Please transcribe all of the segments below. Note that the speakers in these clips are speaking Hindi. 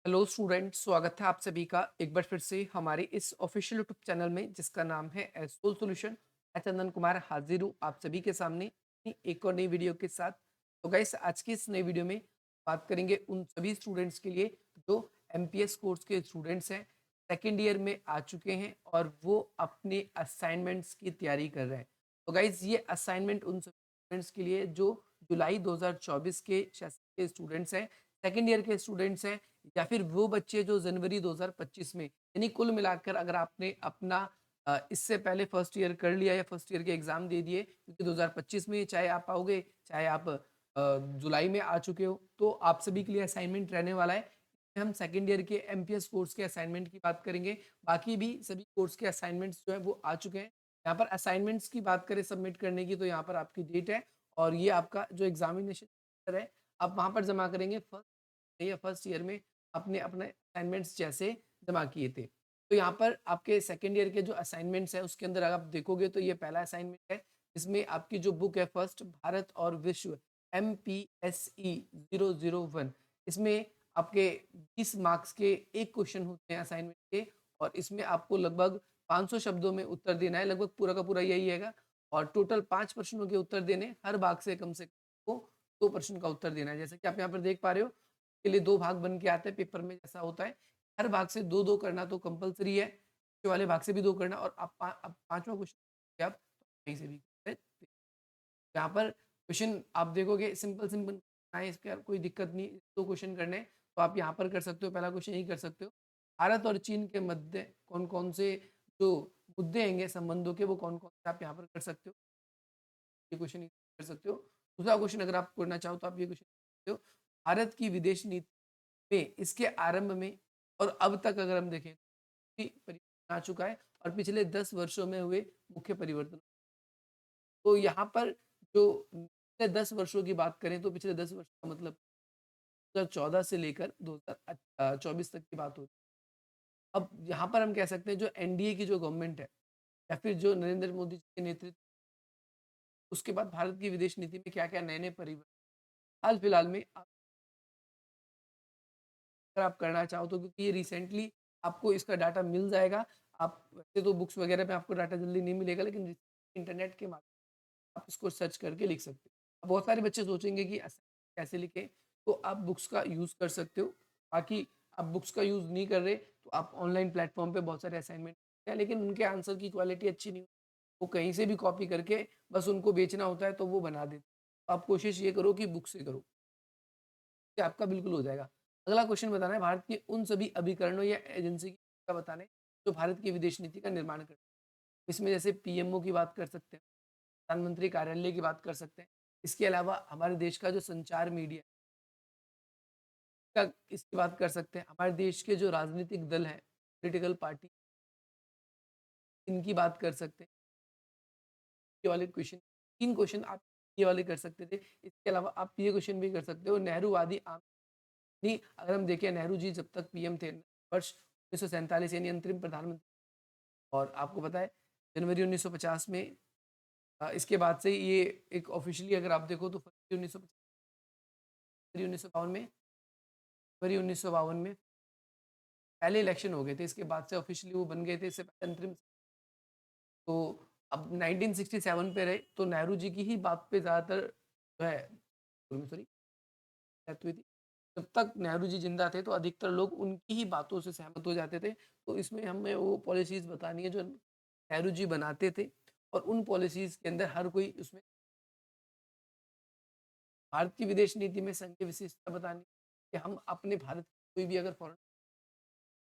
हेलो स्टूडेंट, स्वागत है आप सभी का एक बार फिर से हमारे इस ऑफिशियल यूट्यूब चैनल में जिसका नाम है एसोल सॉल्यूशन। मैं चंदन कुमार हाजिर हूँ आप सभी के सामने अपनी एक और नई वीडियो के साथ। तो गाइस, आज की इस नई वीडियो में बात करेंगे उन सभी स्टूडेंट्स के लिए जो एमपीएस कोर्स के स्टूडेंट्स हैं, सेकेंड ईयर में आ चुके हैं और वो अपने असाइनमेंट्स की तैयारी कर रहे हैं। तो गाइस, ये असाइनमेंट उन सभी स्टूडेंट्स के लिए जो जुलाई 2024 के सेशन के स्टूडेंट्स हैं, सेकेंड ईयर के स्टूडेंट्स हैं, या फिर वो बच्चे जो जनवरी 2025 में, यानी कुल मिलाकर अगर आपने अपना इससे पहले फर्स्ट ईयर कर लिया या फर्स्ट ईयर के एग्जाम दे दिए, क्योंकि 2025 में चाहे आप आओगे चाहे आप जुलाई में आ चुके हो, तो आप सभी के लिए असाइनमेंट रहने वाला है। हम सेकेंड ईयर के एमपीएस कोर्स के असाइनमेंट की बात करेंगे। बाकी भी सभी कोर्स के असाइनमेंट्स जो है वो आ चुके हैं। यहाँ पर असाइनमेंट्स की बात करें सबमिट करने की, तो यहाँ पर आपकी डेट है और ये आपका जो एग्जामिनेशन है आप वहाँ पर जमा करेंगे फर्स्ट ईयर में अपने अपने असाइनमेंट्स जैसे जमा किए थे। तो यहाँ पर आपके सेकेंड ईयर के जो असाइनमेंट्स है उसके अंदर अगर आप देखोगे तो ये पहला असाइनमेंट है। इसमें आपकी जो बुक है फर्स्ट भारत और विश्व MPSE 001, इसमें आपके 20 मार्क्स के एक क्वेश्चन होते हैं असाइनमेंट के, और इसमें आपको लगभग 500 शब्दों में उत्तर देना है। लगभग पूरा का पूरा यही है और टोटल 5 प्रश्नों के उत्तर देने, हर भाग से कम से कम 2 प्रश्न का उत्तर देना है। जैसे कि आप यहाँ पर देख पा रहे हो, के लिए 2 भाग बन के आते हैं पेपर में, जैसा होता है हर भाग से 2-2 करना तो कंपलसरी है। पीछे वाले भाग से भी 2 करना, और अब पांचवा क्वेश्चन आप कहीं से भी कर सकते हैं। यहाँ पर क्वेश्चन आप देखोगे सिंपल सिंपल है, इसका कोई दिक्कत नहीं। 2 क्वेश्चन करने हैं, तो आप यहाँ पर कर सकते हो। पहला क्वेश्चन यही कर सकते हो, भारत और चीन के मध्य कौन कौन से जो मुद्दे हैंगे संबंधों के, वो कौन कौन से आप यहाँ पर कर सकते हो। ये क्वेश्चन कर सकते हो। दूसरा क्वेश्चन अगर आप करना चाहो तो आप ये क्वेश्चन कर सकते हो, भारत की विदेश नीति में इसके आरंभ में और अब तक अगर हम देखें तो परिवर्तन आ चुका है, और पिछले 10 वर्षों में हुए मुख्य परिवर्तन। तो यहाँ पर जो पिछले 10 वर्षों की बात करें तो पिछले 10 वर्ष का मतलब 2014 से लेकर 2024 तक की बात होती है। अब यहाँ पर हम कह सकते हैं जो एनडीए की जो गवर्नमेंट है, या फिर जो नरेंद्र मोदी जी के नेतृत्व, उसके बाद भारत की विदेश नीति में क्या क्या नए नए परिवर्तन हाल फिलहाल में अगर आप करना चाहो तो, क्योंकि ये रिसेंटली आपको इसका डाटा मिल जाएगा। आप वैसे तो बुक्स वगैरह में आपको डाटा जल्दी नहीं मिलेगा, लेकिन इंटरनेट के माध्यम आप इसको सर्च करके लिख सकते हो। अब बहुत सारे बच्चे सोचेंगे कि असाइनमेंट कैसे लिखें, तो आप बुक्स का यूज़ कर सकते हो। बाकी आप बुक्स का यूज़ नहीं कर रहे तो आप ऑनलाइन प्लेटफॉर्म पे बहुत सारे असाइनमेंट हैं, लेकिन उनके आंसर की क्वालिटी अच्छी नहीं होती। वो कहीं से भी कॉपी करके बस उनको बेचना होता है तो वो बना देते। तो आप कोशिश ये करो कि बुक से करो, कि आपका बिल्कुल हो जाएगा। अगला क्वेश्चन बताना है, भारत के उन सभी अभिकरणों या एजेंसी का बताने जो भारत की विदेश नीति का निर्माण करते हैं। इसमें जैसे पीएमओ की बात कर सकते हैं, प्रधानमंत्री कार्यालय की बात कर सकते हैं। इसके अलावा हमारे देश का जो संचार मीडिया का, इसकी बात कर सकते हैं। हमारे देश के जो राजनीतिक दल हैं, पॉलिटिकल पार्टी, इनकी बात कर सकते हैं। ये वाले क्वेश्चन, 3 क्वेश्चन आप ये वाले कर सकते थे। इसके अलावा आप ये क्वेश्चन भी कर सकते हो, नेहरूवादी आम, नहीं अगर हम देखें नेहरू जी जब तक पीएम थे वर्ष 1947, यानी अंतरिम प्रधानमंत्री, और आपको पता है जनवरी 1950 में इसके बाद से ये एक ऑफिशियली अगर आप देखो तो फरवरी 1952 में, फरवरी 1952 में पहले इलेक्शन हो गए थे। इसके बाद से ऑफिशियली वो बन गए थे, इससे पहले अंतरिम। तो अब 1967 पे रहे तो नेहरू जी की ही बात पे ज़्यादातर जो है, सॉरी, डेथ हुई थी। जब तक नेहरू जी जिंदा थे तो अधिकतर लोग उनकी ही बातों से सहमत हो जाते थे। तो इसमें हमें वो पॉलिसीज बतानी है जो नेहरू जी बनाते थे, और उन पॉलिसीज के अंदर हर कोई उसमें भारत की विदेश नीति में संघीय विशेषता बतानी कि हम अपने भारत कोई भी अगर फॉरेन,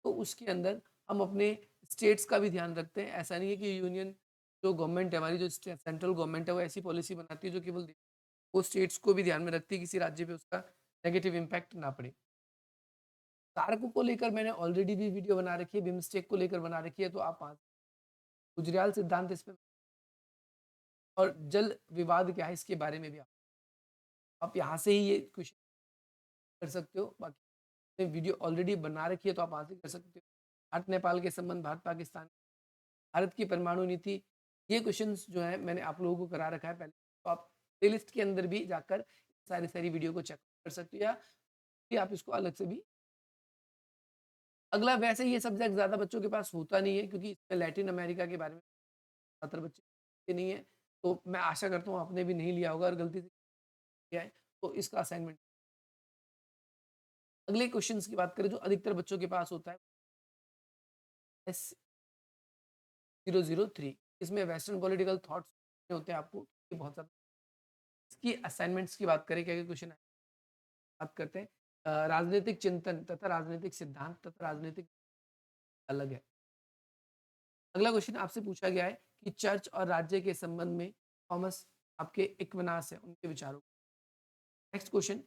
तो उसके अंदर हम अपने स्टेट्स का भी ध्यान रखते हैं। ऐसा नहीं है कि यूनियन जो गवर्नमेंट है हमारी, जो सेंट्रल गवर्नमेंट है, वो ऐसी पॉलिसी बनाती है जो केवल वो स्टेट्स को भी ध्यान में रखती है, किसी राज्य पे उसका नेगेटिव इम्पैक्ट ना पड़े। कारकों को लेकर मैंने ऑलरेडी भी वीडियो बना रखी है, बिम्स्टेक को लेकर बना रखी है, तो आप गुजरियाल सिद्धांत इस पे, और जल विवाद क्या है इसके बारे में भी आप यहाँ से ही ये क्वेश्चन कर सकते हो। बाकी वीडियो ऑलरेडी बना रखी है तो आप वहाँ से कर सकते हो। भारत नेपाल के संबंध, भारत पाकिस्तान, भारत की परमाणु नीति, ये क्वेश्चंस जो है मैंने आप लोगों को करा रखा है पहले, तो आप प्लेलिस्ट के अंदर भी जाकर सारी सारी वीडियो को चेक कर सकते हो, या फिर आप इसको अलग से भी अगला वैसे ये सब्जेक्ट ज़्यादा बच्चों के पास होता नहीं है क्योंकि इसमें लैटिन अमेरिका के बारे में ज़्यादातर बच्चे के नहीं है। तो मैं आशा करता हूँ आपने भी नहीं लिया होगा और गलती से किया है, तो इसका असाइनमेंट अगले क्वेश्चंस की बात करें जो अधिकतर बच्चों के पास होता है एस 003 इसमें वेस्टर्न पॉलिटिकल थॉट्स होते हैं आपको ये बहुत ज़्यादा इसकी असाइनमेंट्स की बात करें क्या क्या क्वेश्चन है बात करते हैं राजनीतिक चिंतन तथा राजनीतिक सिद्धांत तथा राजनीतिक अलग है। अगला क्वेश्चन आपसे पूछा गया है कि चर्च और राज्य के संबंध में थॉमस आपके इक्विनास है उनके विचारों। नेक्स्ट क्वेश्चन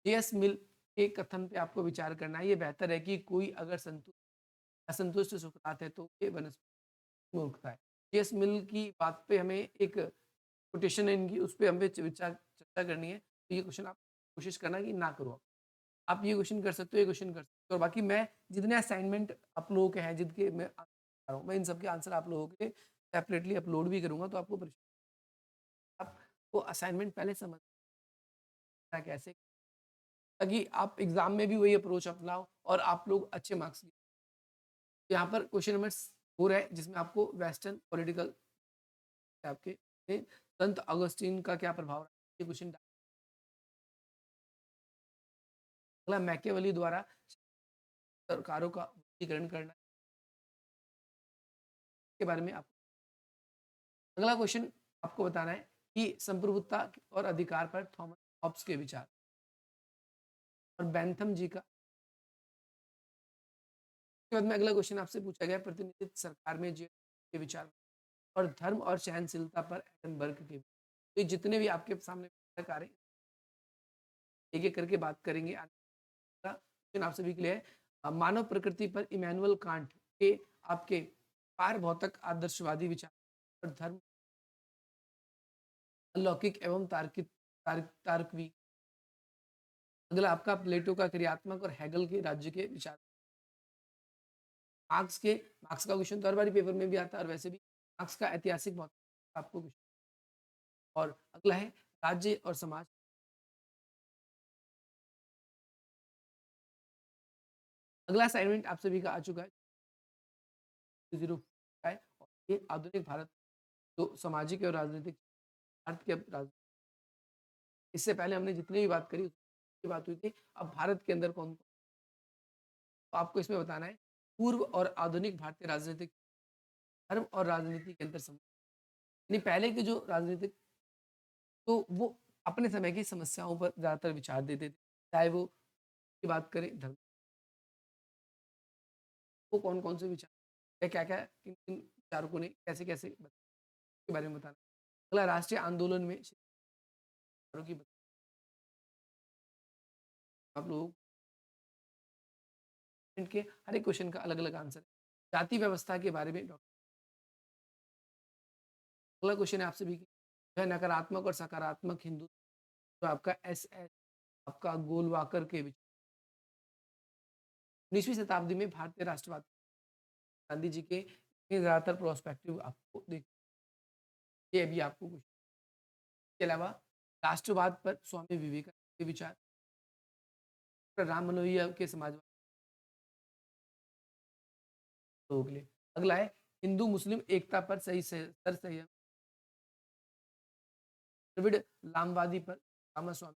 जेएस मिल के कथन पे आपको विचार करना है ये बेहतर है कि कोई अगर असंतुष्ट सुकरात है तो ये वनस्पति मूर्खता है। जेएस मिल की बात पे हमें एक कोटेशन है इनकी उस पे हमें विचार चर्चा करनी है तो ये क्वेश्चन आप कोशिश करना कि ना करो आप ये क्वेश्चन कर सकते हो ये क्वेश्चन कर सकते हो और बाकी मैं जितने असाइनमेंट आप लोगों के हैं जिनके मैं आंसर रहा हूँ मैं इन सबके आंसर आप लोगों के सेपरेटली अपलोड भी करूंगा तो आपको आपको असाइनमेंट पहले समझना कैसे ताकि आप एग्जाम में भी वही अप्रोच अपनाओ और आप लोग अच्छे मार्क्स यहाँ पर क्वेश्चन नंबर 4 है जिसमें आपको वेस्टर्न पॉलिटिकल आपके संत अगस्टीन का क्या प्रभाव रहा है ये क्वेश्चन अगला मैकेवली द्वारा सरकारों का वर्गीकरण करना के बारे में आप अगला क्वेश्चन आपको बताना है कि संप्रभुता और अधिकार पर थॉमस हॉब्स के विचार और बैंथम जी का उसके बाद में अगला क्वेश्चन आपसे पूछा गया प्रतिनिधित्व सरकार में जे के विचार और धर्म और सहनशीलता पर एडनबर्ग के तो ये जितने भी आपके सामने आ रहे हैं एक एक करके बात करेंगे क्वेश्चन आप सभी के लिए है मानव प्रकृति पर इमैनुअल कांट के आपके पारभौतिक आदर्शवादी विचार और धर्म अलौकिक एवं तार्किक तार्कवी अगला आपका प्लेटो का क्रियात्मक और हैगल के राज्य के विचार मार्क्स का क्वेश्चन तो हर बार पेपर में भी आता है और वैसे भी मार्क्स का ऐतिहासिक बहुत आपको क्वेश्चन और अगला है राज्य और समाज अगला असाइनमेंट आप सभी का आ चुका है 0 है और ये आधुनिक भारत जो सामाजिक और राजनीतिक भारत के इससे पहले हमने जितनी भी बात करी उसकी बात हुई थी अब भारत के अंदर कौन तो आपको इसमें बताना है पूर्व और आधुनिक भारतीय राजनीतिक धर्म और राजनीति के अंदर यानी पहले के जो राजनीतिक तो वो अपने समय की समस्याओं पर ज़्यादातर विचार देते थे चाहे वो की बात करें धर्म वो कौन कौन से विचार क्या क्या किन किन विचारकों ने कैसे कैसे के बारे में बताना अगला राष्ट्रीय आंदोलन में की आप लोग के हर एक क्वेश्चन का अलग अलग आंसर जाति व्यवस्था के बारे में डॉक्टर अगला क्वेश्चन है आपसे भी जो है नकारात्मक और सकारात्मक हिंदू तो आपका एस एस आपका गोलवाकर के 19वीं शताब्दी में भारतीय राष्ट्रवाद गांधी जी के ज्यादातर प्रोस्पेक्टिव आपको देख ये अभी आपको कुछ इसके अलावा राष्ट्रवाद पर स्वामी विवेकानंद के विचार राम मनोहर के समाजवाद लोगों के लिए अगला है हिंदू मुस्लिम एकता पर सही सर संयम द्रविड़ लामवादी पर रामास्वामी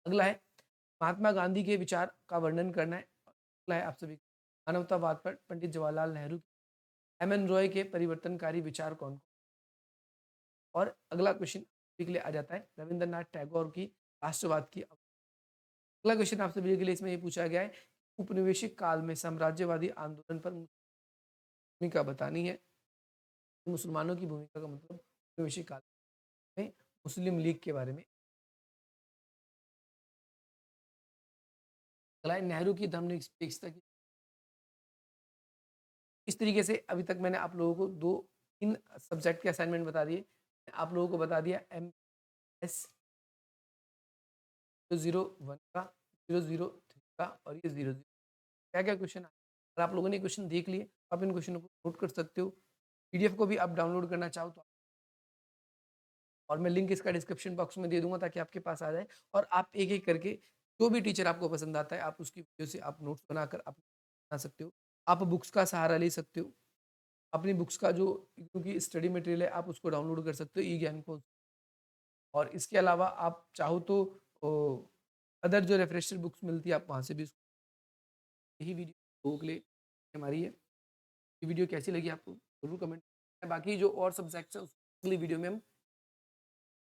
अगला है महात्मा गांधी के विचार का वर्णन करना है अगला है आप सभी मानवतावाद पर पंडित जवाहरलाल नेहरू एम एन रॉय के परिवर्तनकारी विचार कौन और अगला क्वेश्चन के लिए आ जाता है रविंद्रनाथ टैगोर की राष्ट्रवाद की अगला क्वेश्चन आपसे के लिए इसमें ये पूछा गया है उपनिवेशिक काल में साम्राज्यवादी आंदोलन पर भूमिका बतानी है मुसलमानों की भूमिका का मतलब उपनिवेशिक काल में मुस्लिम लीग के बारे में अगला है नेहरू की धर्मनिरपेक्षता की इस तरीके से अभी तक मैंने आप लोगों को दो तीन सब्जेक्ट के असाइनमेंट बता दिए आप लोगों को बता दिया एम एस 001 का 003 का और ये 00 क्या क्या क्वेश्चन अगर आप लोगों ने क्वेश्चन देख लिए आप इन क्वेश्चनों को नोट कर सकते हो पीडीएफ को भी आप डाउनलोड करना चाहो तो और मैं लिंक इसका डिस्क्रिप्शन बॉक्स में दे दूंगा ताकि आपके पास आ जाए और आप एक एक करके जो भी टीचर आपको पसंद आता है, आप उसकी वीडियो से आप नोट्स बनाकर आप बना सकते हो। आप बुक्स का सहारा ले सकते हो। अपनी बुक्स का जो क्योंकि स्टडी मटेरियल है, आप उसको डाउनलोड कर सकते हो ई-ज्ञान को। और इसके अलावा आप चाहो तो अदर जो रेफरेंशियल बुक्स मिलती है, आप वहाँ से भी यही वीडियो लोगों के लिए हमारी है। ये वीडियो कैसी लगी आपको? ज़रूर कमेंट बाकी जो और सब्जेक्ट्स हैं, उसको अगली वीडियो में हम